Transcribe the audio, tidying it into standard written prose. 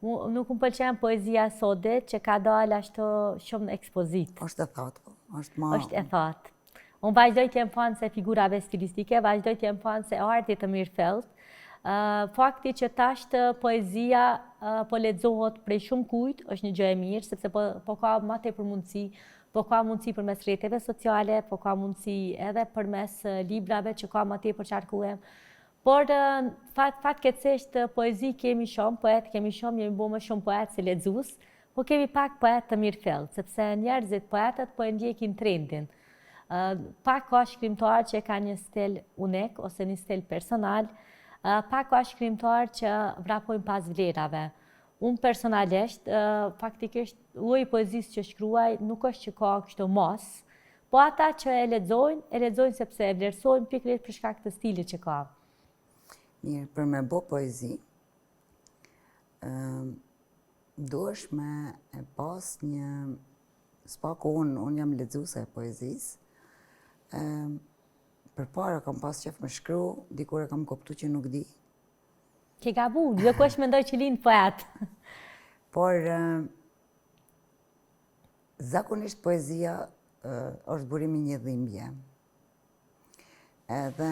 Nuk më pëlqen poezia sode që ka dalë ashtu shumë në ekspozit. Është e thatë, Është e thatë. Unë vazhdoj të jem fan se figurave stilistike, vazhdoj të jem fan se artit të Mirfeld. Fakti që tashtë poezia po lexohet prej shumë kujt është një gjë e mirë, sepse po ka ma tepër mundësi, po ka mundësi përmes rrjeteve sociale, po ka mundësi edhe përmes librave që ka ma tepër qarkullem. Por fatkeqësisht poezi kemi shumë, poet kemi shumë, jemi bo më shumë poet se lexues, po kemi pak poet të Mirfeld, sepse njerëzit, poetët po e ndjekin trendin. Pak ka shkrimtar që ka një stil unik ose një stil personal, pak ka shkrimtar që vrapojnë pas vlerave. Unë personalisht, faktikisht, lloji poezisë që shkruaj nuk është që ka kështu mos, po ata që e lexojnë sepse e vlerësojnë pikërisht për shkak të stilit që ka. Mirë, për me bo poezi, duhesh me e pas një, s'paku unë jam lexuese e poezisë, për para kam pas qef me shkru, dikur e kam koptu që nuk di. Ke gabu, jo kush mendoj që lind poet. Por, zakonisht poezia është burimi një dhimbje. Edhe